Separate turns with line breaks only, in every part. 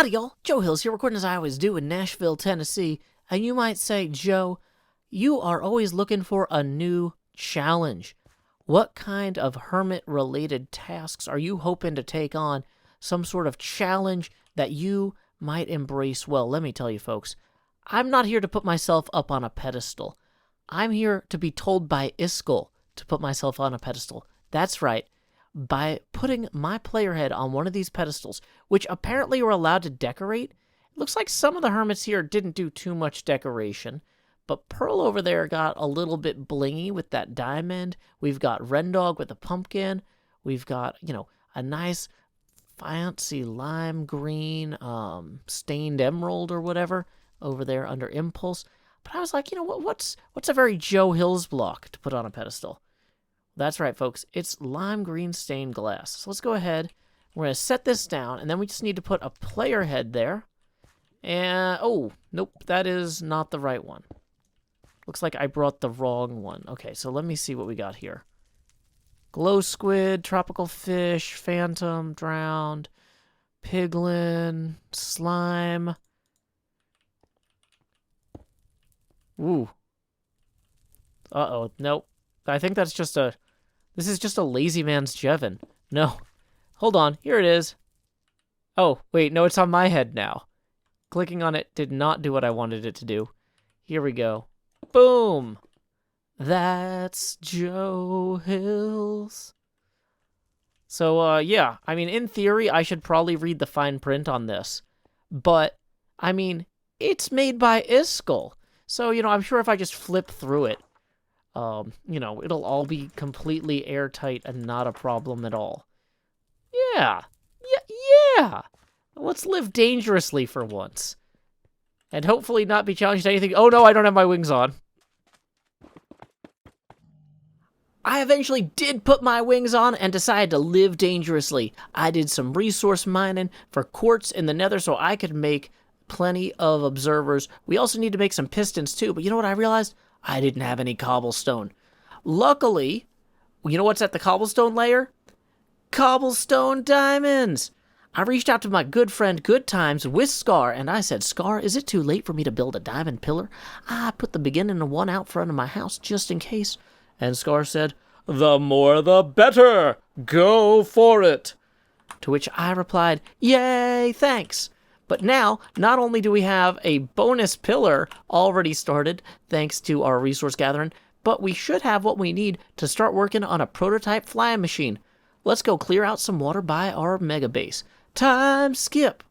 Howdy, y'all. Joe Hills here, recording as I always do in Nashville, Tennessee. And you might say, Joe, you are always looking for a new challenge. What kind of hermit-related tasks are you hoping to take on? Some sort of challenge that you might embrace? Well, let me tell you, folks, I'm not here to put myself up on a pedestal. I'm here to be told by Iskall to put myself on a pedestal. That's right. By putting my player head on one of these pedestals, which apparently you're allowed to decorate. It looks like some of the hermits here didn't do too much decoration, but Pearl over there got a little bit blingy with that diamond. We've got Rendog with a pumpkin. We've got, a nice fancy lime green stained emerald or whatever over there under Impulse. But I was like, what's a very Joe Hills block to put on a pedestal? That's right, folks. It's lime green stained glass. So let's go ahead. We're going to set this down, and then we just need to put a player head there. And, oh, nope, that is not the right one. Looks like I brought the wrong one. Okay, so let me see what we got here. Glow squid, tropical fish, phantom, drowned, piglin, slime. Ooh. Uh-oh, nope. I think that's just this is just a lazy man's Jevin. No. Hold on, here it is. Oh, wait, no, it's on my head now. Clicking on it did not do what I wanted it to do. Here we go. Boom! That's Joe Hills. So, yeah, I mean, in theory, I should probably read the fine print on this. But, I mean, it's made by Iskall. So, I'm sure if I just flip through it, it'll all be completely airtight and not a problem at all. Yeah. Let's live dangerously for once. And hopefully not be challenged to anything. Oh no, I don't have my wings on. I eventually did put my wings on and decided to live dangerously. I did some resource mining for quartz in the nether so I could make plenty of observers. We also need to make some pistons too, but you know what I realized? I didn't have any cobblestone. Luckily, you know what's at the cobblestone layer? Cobblestone diamonds! I reached out to my good friend Good Times with Scar, and I said, Scar, is it too late for me to build a diamond pillar? I put the beginning of one out front of my house just in case. And Scar said, the more the better! Go for it! To which I replied, yay, thanks! But now, not only do we have a bonus pillar already started, thanks to our resource gathering, but we should have what we need to start working on a prototype flying machine. Let's go clear out some water by our mega base. Time skip!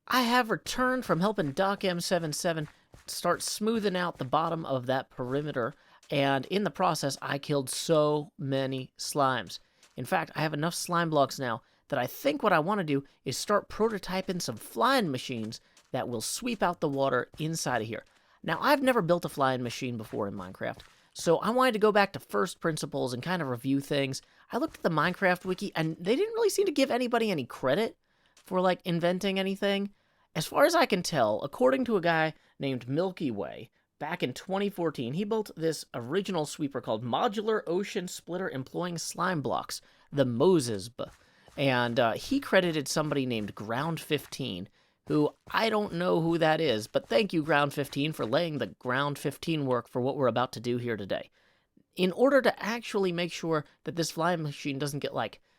I have returned from helping Doc M77 start smoothing out the bottom of that perimeter, and in the process, I killed so many slimes. In fact, I have enough slime blocks now that I think what I want to do is start prototyping some flying machines that will sweep out the water inside of here. Now, I've never built a flying machine before in Minecraft, so I wanted to go back to first principles and kind of review things. I looked at the Minecraft wiki, and they didn't really seem to give anybody any credit for, inventing anything. As far as I can tell, according to a guy named Milky Way, back in 2014, he built this original sweeper called Modular Ocean Splitter Employing Slime Blocks, the MOSESB. And he credited somebody named Ground15, who I don't know who that is, but thank you, Ground15, for laying the Ground 15 work for what we're about to do here today. In order to actually make sure that this flying machine doesn't get,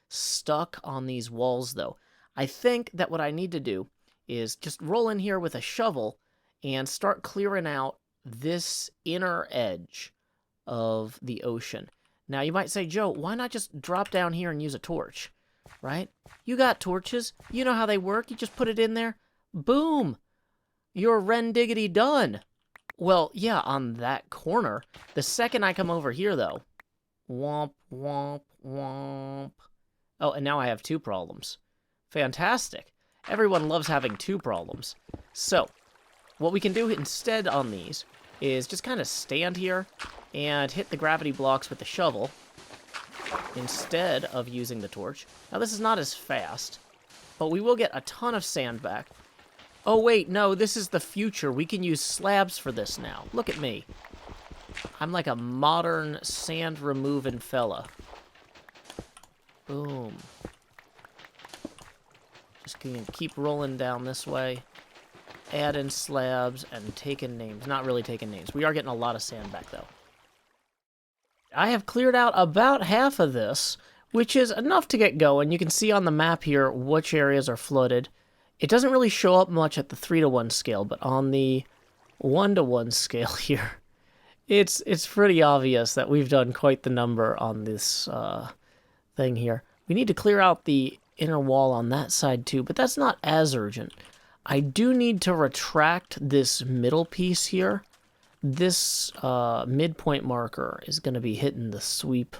stuck on these walls, though, I think that what I need to do is just roll in here with a shovel and start clearing out this inner edge of the ocean. Now, you might say, Joe, why not just drop down here and use a torch? Right? You got torches. You know how they work. You just put it in there. Boom! You're rendiggity done. Well, yeah, on that corner. The second I come over here, though. Womp, womp, womp. Oh, and now I have two problems. Fantastic. Everyone loves having two problems. So, what we can do instead on these is just kind of stand here and hit the gravity blocks with the shovel instead of using the torch. Now, this is not as fast, but we will get a ton of sand back. Oh, wait, no, this is the future. We can use slabs for this now. Look at me. I'm like a modern sand-removing fella. Boom. Just gonna keep rolling down this way. Add in slabs and taking names. Not really taking names. We are getting a lot of sand back, though. I have cleared out about half of this, which is enough to get going. You can see on the map here which areas are flooded. It doesn't really show up much at the 3-to-1 scale, but on the 1-to-1 scale here, it's pretty obvious that we've done quite the number on this thing here. We need to clear out the inner wall on that side too, but that's not as urgent. I do need to retract this middle piece here. This midpoint marker is going to be hitting the sweep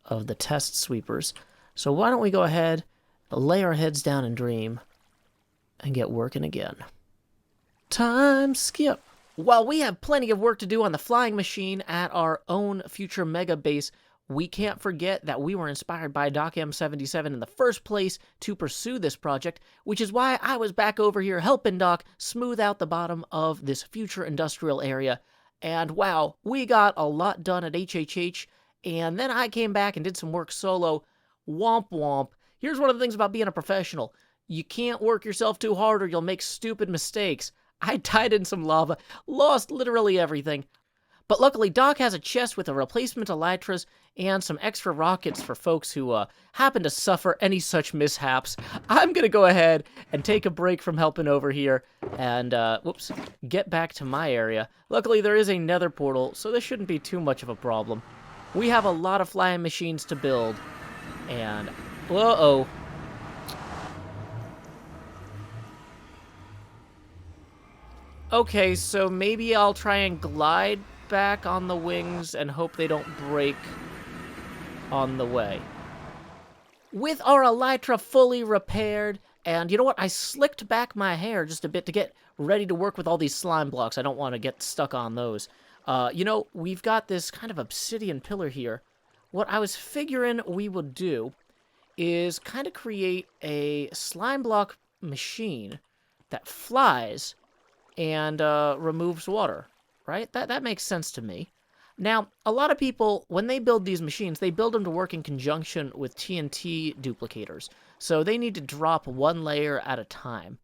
of the test sweepers. So why don't we go ahead, lay our heads down and dream, and get working again. Time skip. While we have plenty of work to do on the flying machine at our own future mega base, we can't forget that we were inspired by Doc M77 in the first place to pursue this project, which is why I was back over here helping Doc smooth out the bottom of this future industrial area. And wow, we got a lot done at HHH, and then I came back and did some work solo. Womp womp. Here's one of the things about being a professional. You can't work yourself too hard or you'll make stupid mistakes. I died in some lava, lost literally everything. But luckily, Doc has a chest with a replacement elytras and some extra rockets for folks who happen to suffer any such mishaps. I'm going to go ahead and take a break from helping over here and, get back to my area. Luckily, there is a nether portal, so this shouldn't be too much of a problem. We have a lot of flying machines to build, and, uh-oh. Okay, so maybe I'll try and glide back on the wings and hope they don't break on the way. With our elytra fully repaired, and you know what? I slicked back my hair just a bit to get ready to work with all these slime blocks. I don't want to get stuck on those. We've got this kind of obsidian pillar here. What I was figuring we would do is kind of create a slime block machine that flies and removes water. Right? That makes sense to me. Now, a lot of people, when they build these machines, they build them to work in conjunction with TNT duplicators. So they need to drop one layer at a time.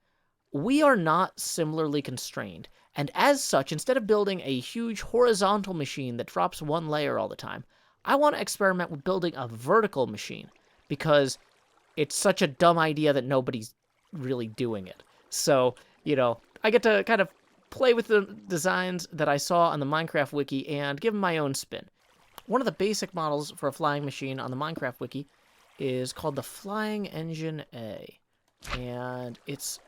We are not similarly constrained. And as such, instead of building a huge horizontal machine that drops one layer all the time, I want to experiment with building a vertical machine. Because it's such a dumb idea that nobody's really doing it. So, I get to kind of play with the designs that I saw on the Minecraft wiki and give them my own spin. One of the basic models for a flying machine on the Minecraft wiki is called the Flying Engine A. And it's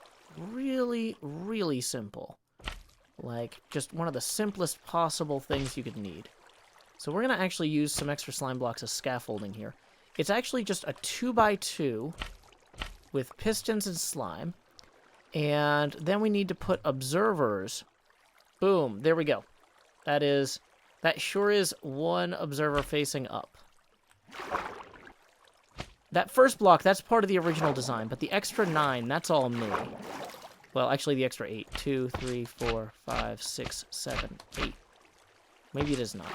really, really simple. Like, just one of the simplest possible things you could need. So we're going to actually use some extra slime blocks as scaffolding here. It's actually just a 2x2 with pistons and slime. And then we need to put observers. Boom, there we go. That sure is one observer facing up. That first block, that's part of the original design, but the extra 9, that's all me. Well, actually the extra 8. 2, 3, 4, 5, 6, 7, 8. Maybe it is not.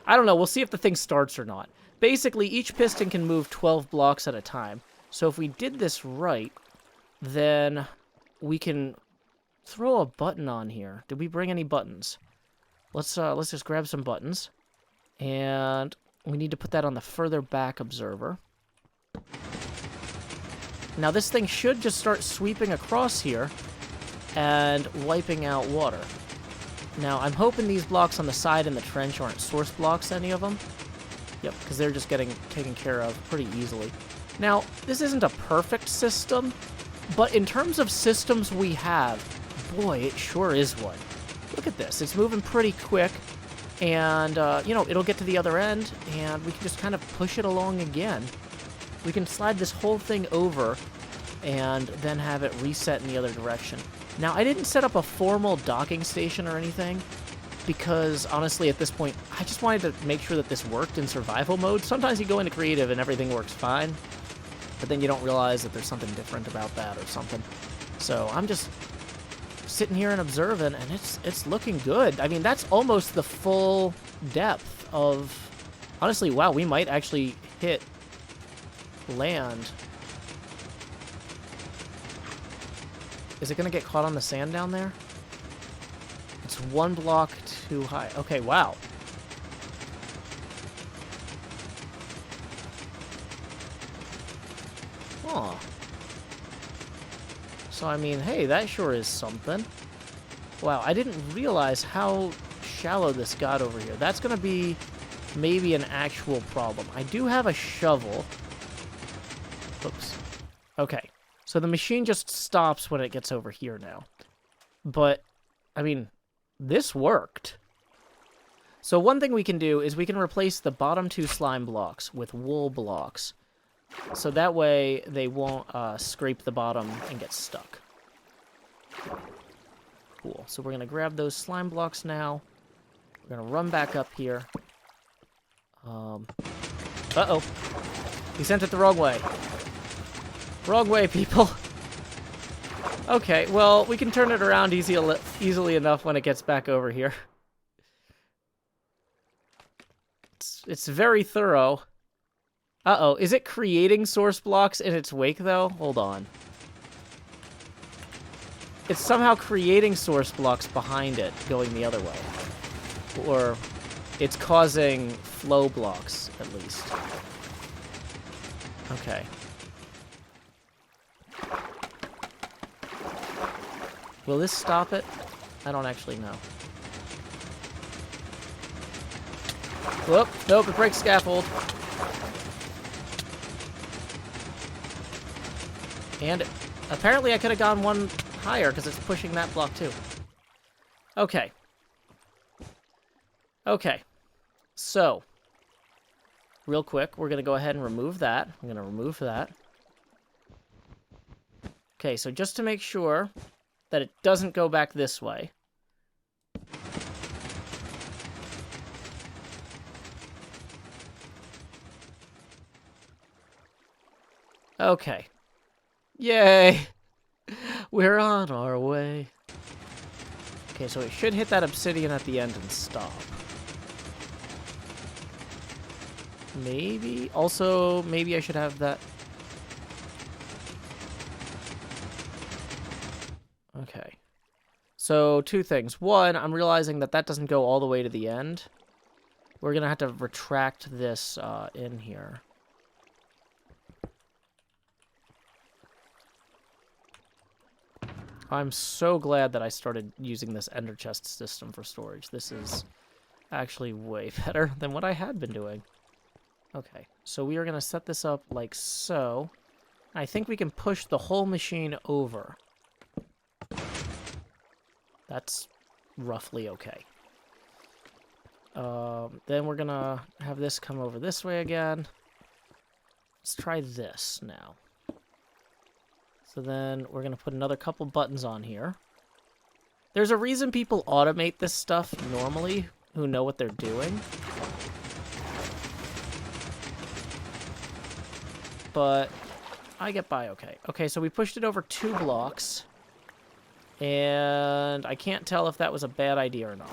I don't know, we'll see if the thing starts or not. Basically, each piston can move 12 blocks at a time. So if we did this right, then we can throw a button on here. Did we bring any buttons? Let's just grab some buttons. And we need to put that on the further back observer. Now this thing should just start sweeping across here and wiping out water. Now I'm hoping these blocks on the side in the trench aren't source blocks, any of them. Yep, because they're just getting taken care of pretty easily. Now, this isn't a perfect system, but in terms of systems we have, boy, it sure is one. Look at this. It's moving pretty quick, and, it'll get to the other end, and we can just kind of push it along again. We can slide this whole thing over and then have it reset in the other direction. Now, I didn't set up a formal docking station or anything, because, honestly, at this point, I just wanted to make sure that this worked in survival mode. Sometimes you go into creative and everything works fine, but then you don't realize that there's something different about that or something. So I'm just sitting here and observing, and it's looking good. I mean, that's almost the full depth of... Honestly, wow, we might actually hit land. Is it going to get caught on the sand down there? It's one block too high. Okay, wow. Huh. So, I mean, hey, that sure is something. Wow, I didn't realize how shallow this got over here. That's going to be maybe an actual problem. I do have a shovel. Oops. Okay. So the machine just stops when it gets over here now. But, I mean, this worked. So one thing we can do is we can replace the bottom 2 slime blocks with wool blocks. So that way they won't scrape the bottom and get stuck. Cool. So we're going to grab those slime blocks now. We're going to run back up here. Uh-oh. He sent it the wrong way. Wrong way, people. Okay, well, we can turn it around easily enough when it gets back over here. It's very thorough. Uh-oh, is it creating source blocks in its wake, though? Hold on. It's somehow creating source blocks behind it, going the other way. Or it's causing flow blocks, at least. Okay. Will this stop it? I don't actually know. Whoop, nope, it breaks scaffold. And apparently I could have gone one higher because it's pushing that block too. Okay. Okay. So, real quick, we're going to go ahead and remove that. I'm going to remove that. Okay, so just to make sure that it doesn't go back this way. Okay. Yay! We're on our way. Okay, so it should hit that obsidian at the end and stop. Maybe? Also, maybe I should have that... Okay. So, 2 things. One, I'm realizing that that doesn't go all the way to the end. We're gonna have to retract this in here. I'm so glad that I started using this ender chest system for storage. This is actually way better than what I had been doing. Okay, so we are going to set this up like so. I think we can push the whole machine over. That's roughly okay. Then we're going to have this come over this way again. Let's try this now. So then we're going to put another couple buttons on here. There's a reason people automate this stuff normally, who know what they're doing. But I get by okay. Okay, so we pushed it over 2 blocks. And I can't tell if that was a bad idea or not.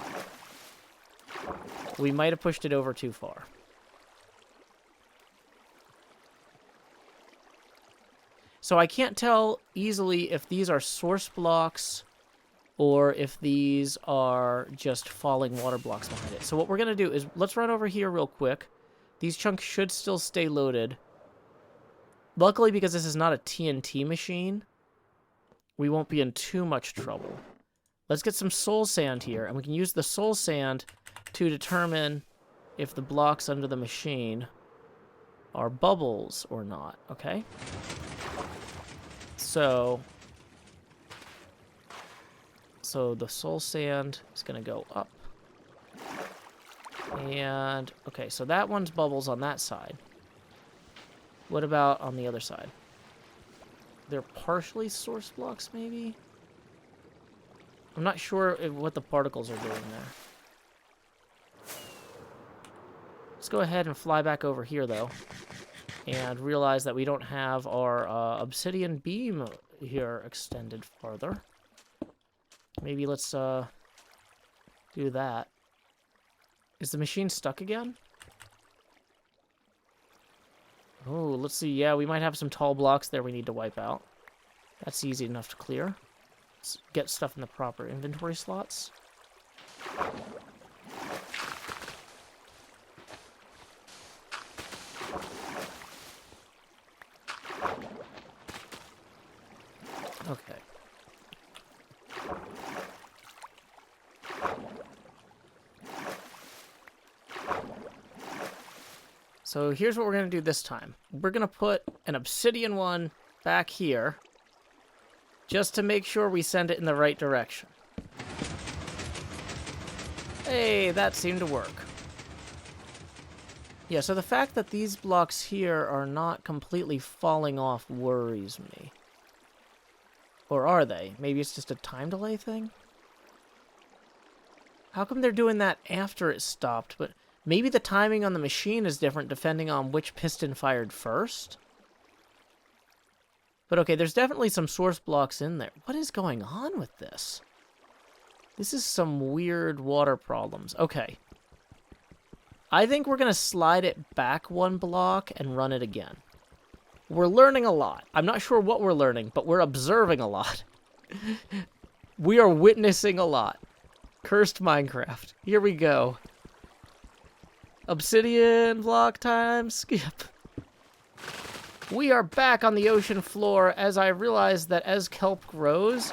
We might have pushed it over too far. So I can't tell easily if these are source blocks or if these are just falling water blocks behind it. So what we're going to do is, let's run over here real quick. These chunks should still stay loaded. Luckily, because this is not a TNT machine, we won't be in too much trouble. Let's get some soul sand here, and we can use the soul sand to determine if the blocks under the machine are bubbles or not, okay? So the soul sand is going to go up. And, okay, so that one's bubbles on that side. What about on the other side? They're partially source blocks, maybe? I'm not sure what the particles are doing there. Let's go ahead and fly back over here, though. And realize that we don't have our obsidian beam here extended farther. Maybe let's do that. Is the machine stuck again? Oh, let's see. Yeah, we might have some tall blocks there we need to wipe out. That's easy enough to clear. get stuff in the proper inventory slots. Okay. So here's what we're going to do this time. We're going to put an obsidian one back here, just to make sure we send it in the right direction. Hey, that seemed to work. Yeah, so the fact that these blocks here are not completely falling off worries me. Or are they? Maybe it's just a time delay thing? How come they're doing that after it stopped? But maybe the timing on the machine is different depending on which piston fired first? But okay, there's definitely some source blocks in there. What is going on with this? This is some weird water problems. Okay. I think we're going to slide it back one block and run it again. We're learning a lot. I'm not sure what we're learning, but we're observing a lot. We are witnessing a lot. Cursed Minecraft. Here we go. Obsidian block time skip. We are back on the ocean floor as I realize that as kelp grows,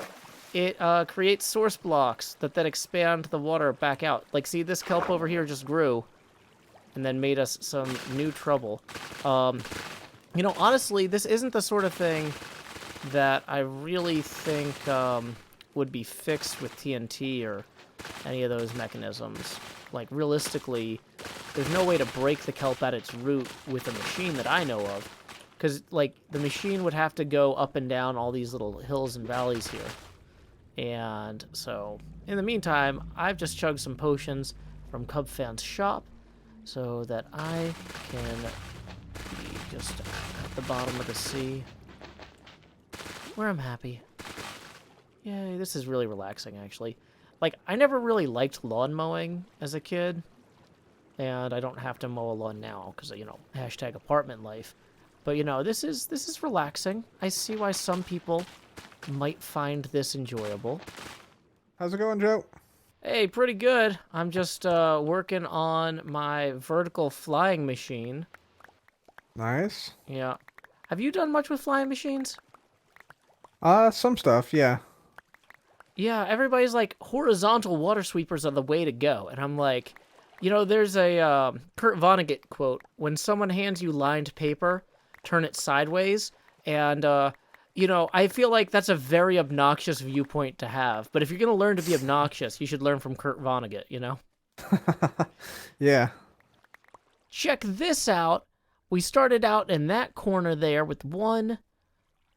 it creates source blocks that then expand the water back out. Like, see, this kelp over here just grew and then made us some new trouble. You know, honestly, this isn't the sort of thing that I really think would be fixed with TNT or any of those mechanisms. Like, realistically, there's no way to break the kelp at its root with a machine that I know of. Because, like, the machine would have to go up and down all these little hills and valleys here. And so, in the meantime, I've just chugged some potions from Cubfan's shop so that I can be just at the bottom of the sea where I'm happy. Yay, this is really relaxing, actually. Like, I never really liked lawn mowing as a kid. And I don't have to mow a lawn now because, you know, hashtag apartment life. But, you know, this is relaxing. I see why some people might find this enjoyable.
How's it going, Joe?
Hey, pretty good. I'm just working on my vertical flying machine.
Nice.
Yeah. Have you done much with flying machines?
Some stuff, yeah.
Yeah, everybody's like, horizontal water sweepers are the way to go. And I'm like, you know, there's a Kurt Vonnegut quote. When someone hands you lined paper, turn it sideways. And, you know, I feel like that's a very obnoxious viewpoint to have. But if you're going to learn to be obnoxious, you should learn from Kurt Vonnegut, you know?
Yeah.
Check this out. We started out in that corner there with one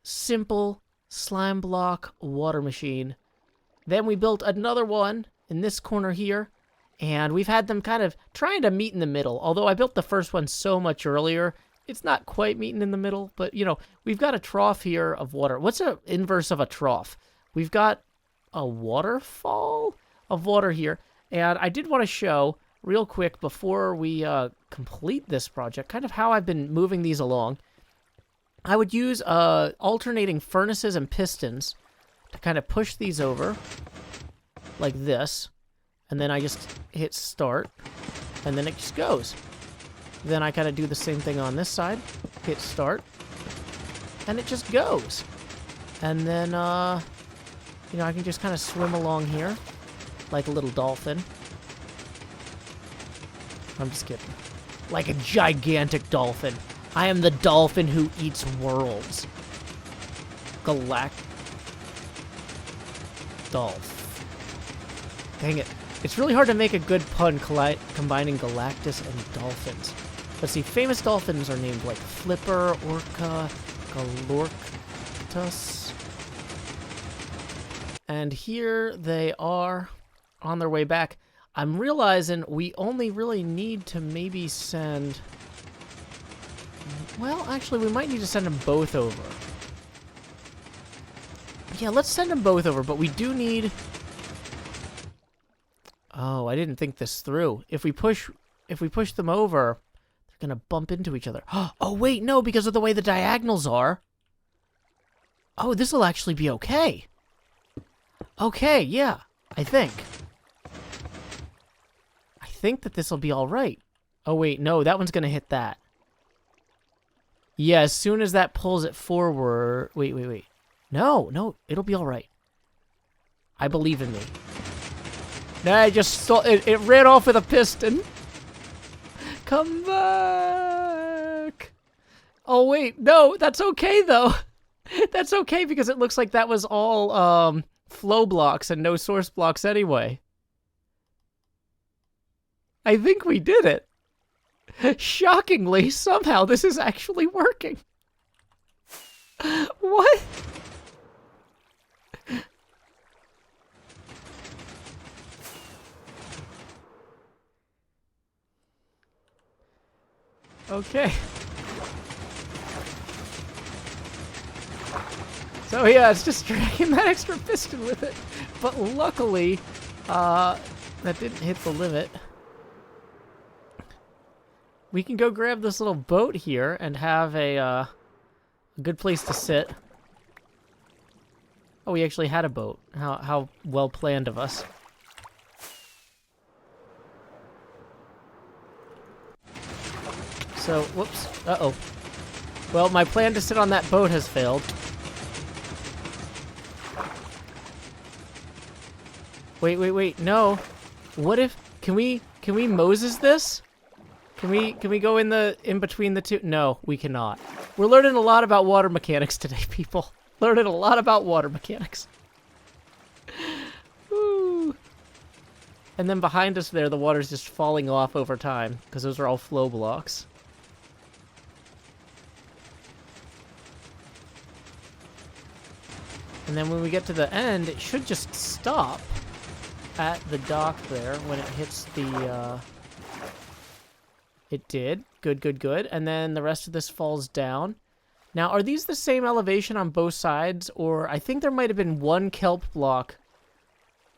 simple slime block water machine. Then we built another one in this corner here. And we've had them kind of trying to meet in the middle. Although I built the first one so much earlier, it's not quite meeting in the middle. But, you know, we've got a trough here of water. What's the inverse of a trough? We've got a waterfall of water here. And I did want to show real quick before we complete this project kind of how I've been moving these along. I would use alternating furnaces and pistons to kind of push these over like this. And then I just hit start, and then it just goes. Then I kind of do the same thing on this side, hit start, and it just goes. And then, you know, I can just kind of swim along here like a little dolphin. I'm just kidding. Like a gigantic dolphin. I am the dolphin who eats worlds. Dang it. It's really hard to make a good pun combining Galactus and dolphins. Let's see, famous dolphins are named like Flipper, Orca, Galorctus. And here they are on their way back. I'm realizing we only really need to maybe send... Well, actually, we might need to send them both over. Yeah, let's send them both over, but we do need... Oh, I didn't think this through. If we push them over, they're gonna bump into each other. Oh, wait, no, because of the way the diagonals are. Oh, this will actually be okay. Okay, yeah, I think. I think that this will be all right. Oh, wait, no, that one's going to hit that. Yeah, as soon as that pulls it forward... Wait. No, it'll be all right. I believe in me. Nah, I just saw it. It ran off with a piston. Come back. Oh, wait, no, that's okay, though. That's okay, because it looks like that was all flow blocks and no source blocks anyway. I think we did it. Shockingly, somehow this is actually working. What? Okay. So yeah, it's just dragging that extra piston with it. But luckily, that didn't hit the limit. We can go grab this little boat here and have a good place to sit. Oh, we actually had a boat. How well planned of us. So, whoops. Uh-oh. Well, my plan to sit on that boat has failed. Wait. No. What if... Can we Moses this? Can we go in between the two? No, we cannot. We're learning a lot about water mechanics today, people. Learning a lot about water mechanics. Woo. And then behind us there, the water's just falling off over time, because those are all flow blocks. And then when we get to the end, it should just stop at the dock there when it hits the, It did. Good. And then the rest of this falls down. Now, are these the same elevation on both sides? Or I think there might have been one kelp block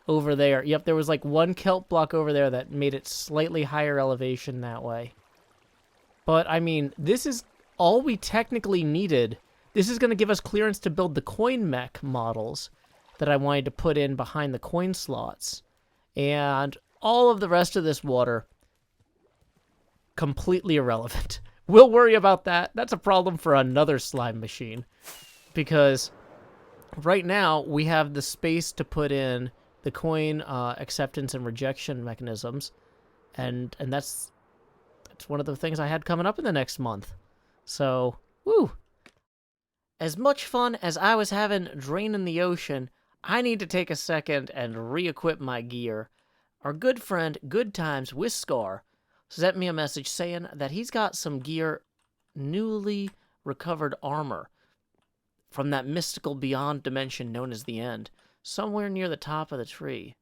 over there. Yep, there was like one kelp block over there that made it slightly higher elevation that way. But, I mean, this is all we technically needed. This is going to give us clearance to build the coin mech models that I wanted to put in behind the coin slots. And all of the rest of this water... completely irrelevant. We'll worry about that. That's a problem for another slime machine. Because right now, we have the space to put in the coin acceptance and rejection mechanisms. And that's one of the things I had coming up in the next month. So, woo! As much fun as I was having draining the ocean, I need to take a second and re-equip my gear. Our good friend, Good Times with Scar, sent me a message saying that he's got some gear, newly recovered armor from that mystical beyond dimension known as the End, somewhere near the top of the tree.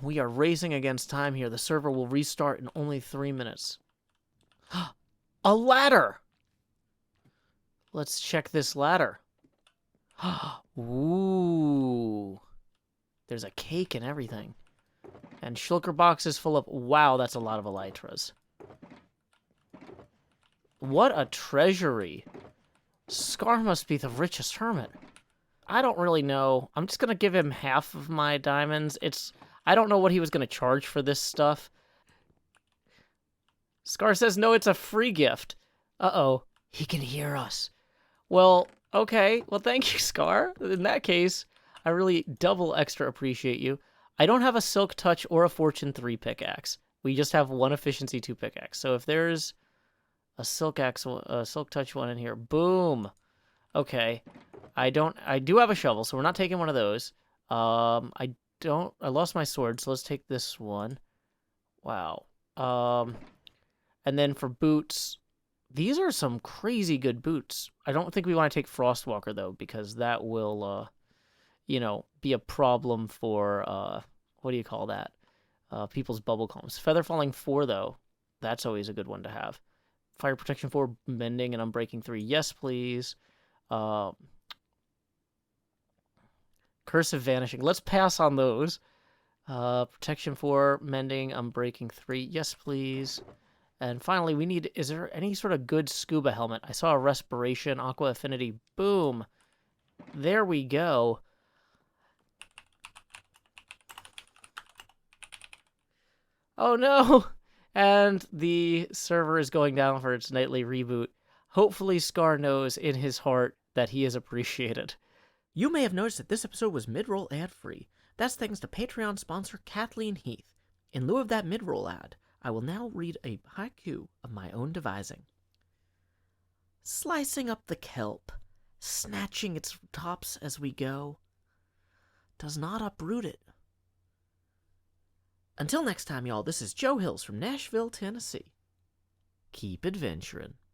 We are racing against time here. The server will restart in only 3 minutes. A ladder! Let's check this ladder. Ooh. There's a cake and everything. And shulker boxes full of... Wow, that's a lot of elytras. What a treasury. Scar must be the richest hermit. I don't really know. I'm just going to give him half of my diamonds. I don't know what he was going to charge for this stuff. Scar says, no, it's a free gift. Uh-oh. He can hear us. Well, okay. Well, thank you, Scar. In that case, I really double extra appreciate you. I don't have a Silk Touch or a Fortune 3 pickaxe. We just have one Efficiency 2 pickaxe. So if there's a Silk Touch one in here, boom. Okay. I do have a shovel, so we're not taking one of those. I lost my sword, so let's take this one. Wow. And then for boots, these are some crazy good boots. I don't think we want to take Frostwalker, though, because that will, be a problem for, what do you call that? People's bubble combs. Feather Falling 4, though, that's always a good one to have. Fire Protection 4, Mending, and Unbreaking 3. Yes, please. Curse of Vanishing. Let's pass on those. Protection 4, Mending, Unbreaking 3. Yes, please. And finally, we need... Is there any sort of good scuba helmet? I saw a Respiration, Aqua Affinity. Boom. There we go. Oh no! And the server is going down for its nightly reboot. Hopefully, Scar knows in his heart that he is appreciated. You may have noticed that this episode was mid-roll ad-free. That's thanks to Patreon sponsor Kathleen Heath. In lieu of that mid-roll ad, I will now read a haiku of my own devising. Slicing up the kelp, snatching its tops as we go, does not uproot it. Until next time, y'all, this is Joe Hills from Nashville, Tennessee. Keep adventuring.